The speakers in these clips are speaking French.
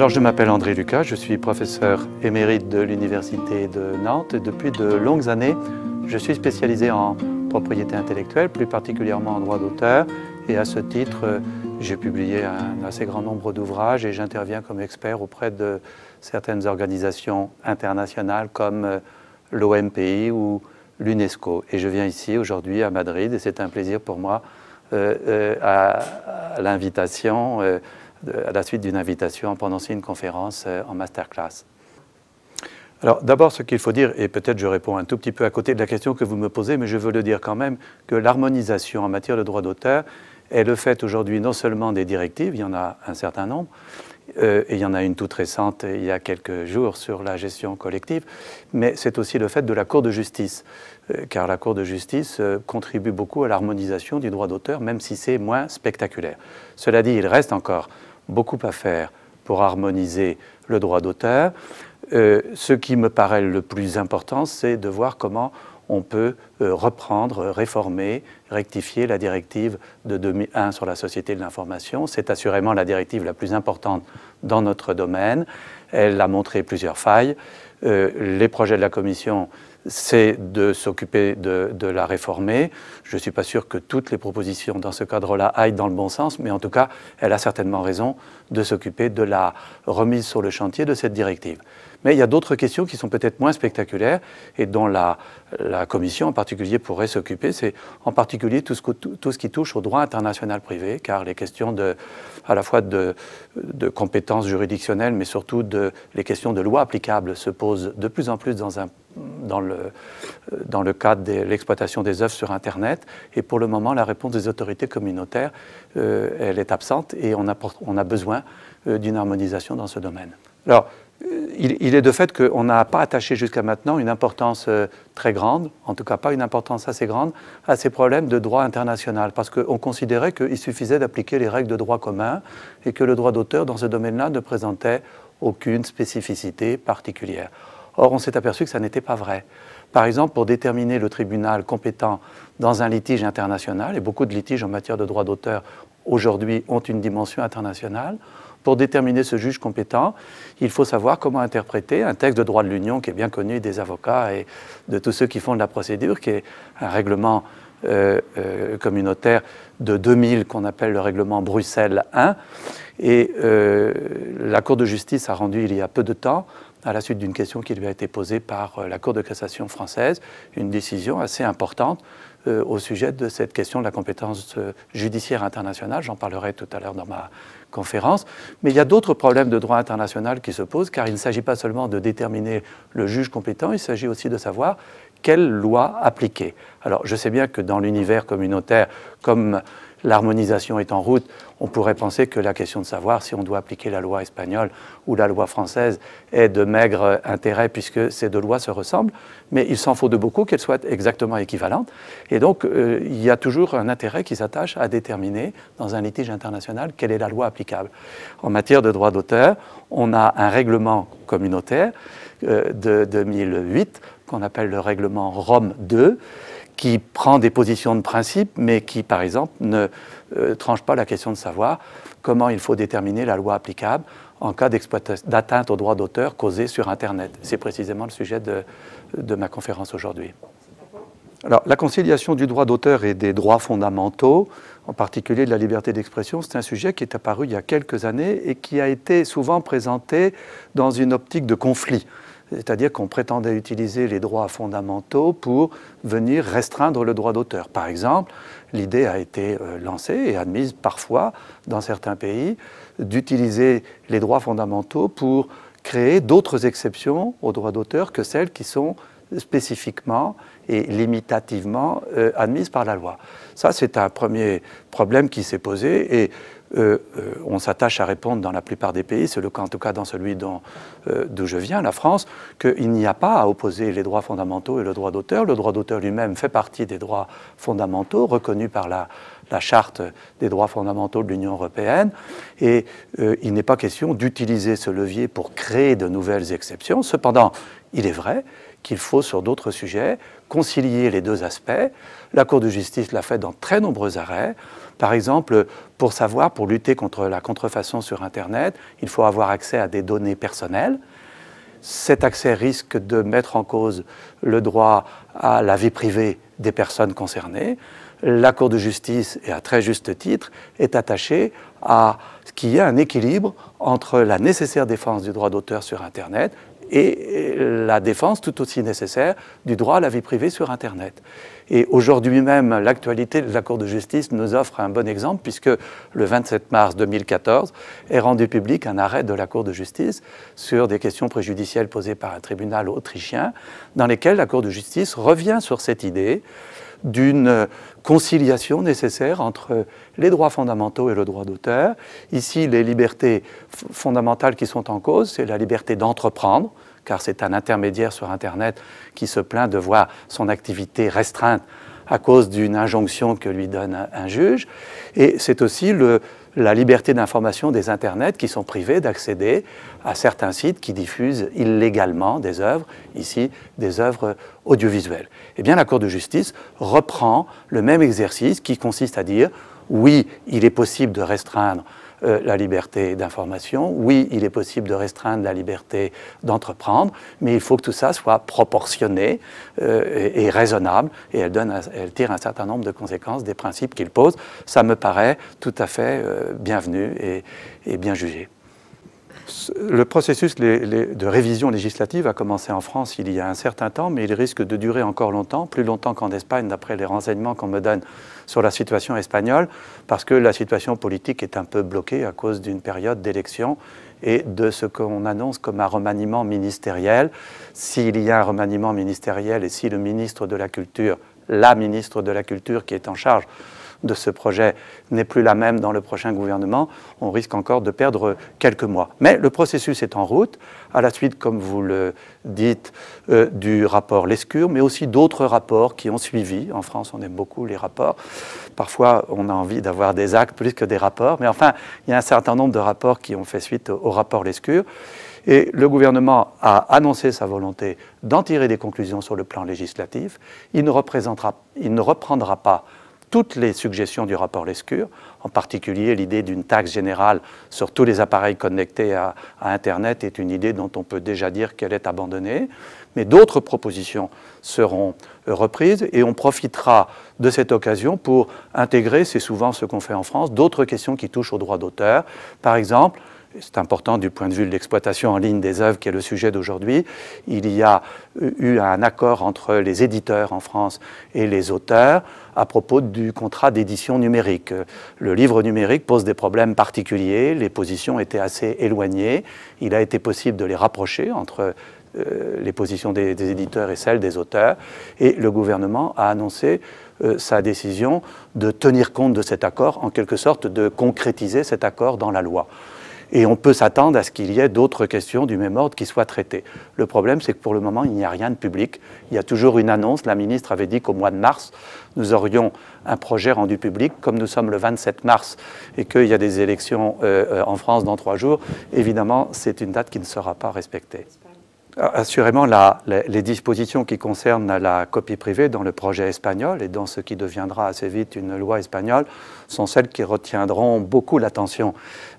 Alors je m'appelle André Lucas, je suis professeur émérite de l'Université de Nantes. Depuis de longues années, je suis spécialisé en propriété intellectuelle, plus particulièrement en droit d'auteur. Et à ce titre, j'ai publié un assez grand nombre d'ouvrages et j'interviens comme expert auprès de certaines organisations internationales comme l'OMPI ou l'UNESCO. Et je viens ici aujourd'hui à Madrid et c'est un plaisir pour moi à l'invitation, à la suite d'une invitation, à prononcer une conférence en masterclass. Alors d'abord, ce qu'il faut dire, et peut-être je réponds un tout petit peu à côté de la question que vous me posez, mais je veux le dire quand même, que l'harmonisation en matière de droit d'auteur est le fait aujourd'hui non seulement des directives, il y en a un certain nombre, et il y en a une toute récente il y a quelques jours sur la gestion collective, mais c'est aussi le fait de la Cour de justice, car la Cour de justice contribue beaucoup à l'harmonisation du droit d'auteur, même si c'est moins spectaculaire. Cela dit, il reste encore beaucoup à faire pour harmoniser le droit d'auteur. Ce qui me paraît le plus important, c'est de voir comment on peut reprendre, réformer, rectifier la directive de 2001 sur la société de l'information. C'est assurément la directive la plus importante dans notre domaine. Elle a montré plusieurs failles. Les projets de la Commission, c'est de s'occuper de la réformer. Je ne suis pas sûr que toutes les propositions dans ce cadre-là aillent dans le bon sens, mais en tout cas, elle a certainement raison de s'occuper de la remise sur le chantier de cette directive. Mais il y a d'autres questions qui sont peut-être moins spectaculaires et dont la Commission en particulier pourrait s'occuper. C'est en particulier tout ce qui touche au droit international privé, car les questions à la fois de compétences juridictionnelles, mais surtout les questions de loi applicable se posent de plus en plus dans le cadre de l'exploitation des œuvres sur Internet. Et pour le moment, la réponse des autorités communautaires, elle est absente et on a besoin d'une harmonisation dans ce domaine. Alors, il est de fait qu'on n'a pas attaché jusqu'à maintenant une importance très grande, en tout cas pas une importance assez grande, à ces problèmes de droit international, parce qu'on considérait qu'il suffisait d'appliquer les règles de droit commun et que le droit d'auteur dans ce domaine-là ne présentait aucune spécificité particulière. Or, on s'est aperçu que ça n'était pas vrai. Par exemple, pour déterminer le tribunal compétent dans un litige international, et beaucoup de litiges en matière de droit d'auteur aujourd'hui ont une dimension internationale, pour déterminer ce juge compétent, il faut savoir comment interpréter un texte de droit de l'Union qui est bien connu des avocats et de tous ceux qui font de la procédure, qui est un règlement communautaire de 2000 qu'on appelle le règlement Bruxelles I. Et la Cour de justice a rendu il y a peu de temps, à la suite d'une question qui lui a été posée par la Cour de cassation française, une décision assez importante au sujet de cette question de la compétence judiciaire internationale. J'en parlerai tout à l'heure dans ma conférence. Mais il y a d'autres problèmes de droit international qui se posent, car il ne s'agit pas seulement de déterminer le juge compétent, il s'agit aussi de savoir quelle loi appliquer. Alors, je sais bien que dans l'univers communautaire, comme l'harmonisation est en route, on pourrait penser que la question de savoir si on doit appliquer la loi espagnole ou la loi française est de maigre intérêt puisque ces deux lois se ressemblent, mais il s'en faut de beaucoup qu'elles soient exactement équivalentes. Et donc, il y a toujours un intérêt qui s'attache à déterminer, dans un litige international, quelle est la loi applicable. En matière de droit d'auteur, on a un règlement communautaire de 2008, qu'on appelle le règlement Rome II, qui prend des positions de principe, mais qui, par exemple, ne tranche pas la question de savoir comment il faut déterminer la loi applicable en cas d'atteinte au droit d'auteur causé sur Internet. C'est précisément le sujet de ma conférence aujourd'hui. Alors, la conciliation du droit d'auteur et des droits fondamentaux, en particulier de la liberté d'expression, c'est un sujet qui est apparu il y a quelques années et qui a été souvent présenté dans une optique de conflit. C'est-à-dire qu'on prétendait utiliser les droits fondamentaux pour venir restreindre le droit d'auteur. Par exemple, l'idée a été lancée et admise parfois dans certains pays d'utiliser les droits fondamentaux pour créer d'autres exceptions aux droits d'auteur que celles qui sont spécifiquement et limitativement admises par la loi. Ça, c'est un premier problème qui s'est posé et on s'attache à répondre dans la plupart des pays, c'est le cas en tout cas dans celui d'où je viens, la France, qu'il n'y a pas à opposer les droits fondamentaux et le droit d'auteur. Le droit d'auteur lui-même fait partie des droits fondamentaux reconnus par la Charte des droits fondamentaux de l'Union européenne et il n'est pas question d'utiliser ce levier pour créer de nouvelles exceptions. Cependant, il est vrai qu'il faut, sur d'autres sujets, concilier les deux aspects. La Cour de justice l'a fait dans très nombreux arrêts. Par exemple, pour lutter contre la contrefaçon sur Internet, il faut avoir accès à des données personnelles. Cet accès risque de mettre en cause le droit à la vie privée des personnes concernées. La Cour de justice, et à très juste titre, est attachée à ce qu'il y ait un équilibre entre la nécessaire défense du droit d'auteur sur Internet et la défense tout aussi nécessaire du droit à la vie privée sur Internet. Et aujourd'hui même, l'actualité de la Cour de justice nous offre un bon exemple, puisque le 27 mars 2014 est rendu public un arrêt de la Cour de justice sur des questions préjudicielles posées par un tribunal autrichien, dans lesquelles la Cour de justice revient sur cette idée d'une conciliation nécessaire entre les droits fondamentaux et le droit d'auteur. Ici, les libertés fondamentales qui sont en cause, c'est la liberté d'entreprendre, car c'est un intermédiaire sur Internet qui se plaint de voir son activité restreinte à cause d'une injonction que lui donne un juge. Et c'est aussi la liberté d'information des Internets qui sont privés d'accéder à certains sites qui diffusent illégalement des œuvres, ici des œuvres audiovisuelles. Eh bien, la Cour de justice reprend le même exercice qui consiste à dire oui, il est possible de restreindre la liberté d'information, oui, il est possible de restreindre la liberté d'entreprendre, mais il faut que tout ça soit proportionné et raisonnable, et elle tire un certain nombre de conséquences des principes qu'il pose. Ça me paraît tout à fait bienvenu et bien jugé. Le processus de révision législative a commencé en France il y a un certain temps, mais il risque de durer encore longtemps, plus longtemps qu'en Espagne, d'après les renseignements qu'on me donne sur la situation espagnole, parce que la situation politique est un peu bloquée à cause d'une période d'élection et de ce qu'on annonce comme un remaniement ministériel. S'il y a un remaniement ministériel et si le ministre de la Culture, la ministre de la Culture qui est en charge de ce projet n'est plus la même dans le prochain gouvernement, on risque encore de perdre quelques mois. Mais le processus est en route, à la suite, comme vous le dites, du rapport Lescure, mais aussi d'autres rapports qui ont suivi. En France, on aime beaucoup les rapports. Parfois, on a envie d'avoir des actes plus que des rapports, mais enfin, il y a un certain nombre de rapports qui ont fait suite au rapport Lescure. Et le gouvernement a annoncé sa volonté d'en tirer des conclusions sur le plan législatif. Il ne reprendra pas toutes les suggestions du rapport Lescure, en particulier l'idée d'une taxe générale sur tous les appareils connectés à Internet est une idée dont on peut déjà dire qu'elle est abandonnée, mais d'autres propositions seront reprises et on profitera de cette occasion pour intégrer, c'est souvent ce qu'on fait en France, d'autres questions qui touchent au droit d'auteur. Par exemple, c'est important du point de vue de l'exploitation en ligne des œuvres qui est le sujet d'aujourd'hui. Il y a eu un accord entre les éditeurs en France et les auteurs à propos du contrat d'édition numérique. Le livre numérique pose des problèmes particuliers, les positions étaient assez éloignées. Il a été possible de les rapprocher entre les positions des éditeurs et celles des auteurs. Et le gouvernement a annoncé sa décision de tenir compte de cet accord, en quelque sorte de concrétiser cet accord dans la loi. Et on peut s'attendre à ce qu'il y ait d'autres questions du même ordre qui soient traitées. Le problème, c'est que pour le moment, il n'y a rien de public. Il y a toujours une annonce. La ministre avait dit qu'au mois de mars, nous aurions un projet rendu public. Comme nous sommes le 27 mars et qu'il y a des élections en France dans 3 jours, évidemment, c'est une date qui ne sera pas respectée. Assurément, les dispositions qui concernent la copie privée dans le projet espagnol et dans ce qui deviendra assez vite une loi espagnole sont celles qui retiendront beaucoup l'attention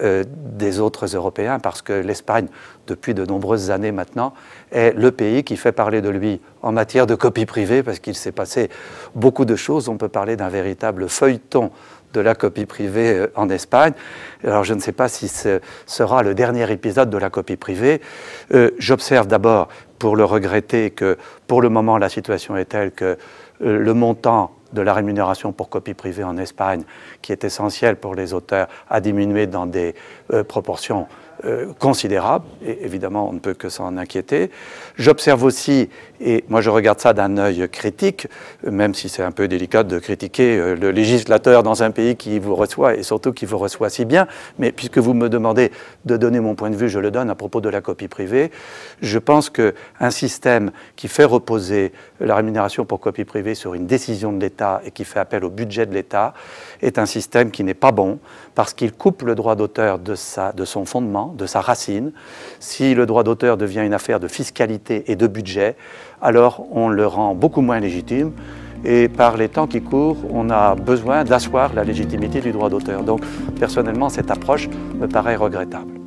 des autres Européens parce que l'Espagne, depuis de nombreuses années maintenant, est le pays qui fait parler de lui en matière de copie privée parce qu'il s'est passé beaucoup de choses. On peut parler d'un véritable feuilleton de la copie privée en Espagne. Alors je ne sais pas si ce sera le dernier épisode de la copie privée. J'observe d'abord, pour le regretter, que pour le moment la situation est telle que le montant de la rémunération pour copie privée en Espagne, qui est essentiel pour les auteurs, a diminué dans des proportions considérables, et évidemment on ne peut que s'en inquiéter. J'observe aussi, et moi je regarde ça d'un œil critique, même si c'est un peu délicat de critiquer le législateur dans un pays qui vous reçoit, et surtout qui vous reçoit si bien, mais puisque vous me demandez de donner mon point de vue, je le donne à propos de la copie privée. Je pense qu'un système qui fait reposer la rémunération pour copie privée sur une décision de l'État et qui fait appel au budget de l'État est un système qui n'est pas bon, parce qu'il coupe le droit d'auteur de son fondement, de sa racine. Si le droit d'auteur devient une affaire de fiscalité et de budget, alors on le rend beaucoup moins légitime et par les temps qui courent, on a besoin d'asseoir la légitimité du droit d'auteur. Donc personnellement, cette approche me paraît regrettable.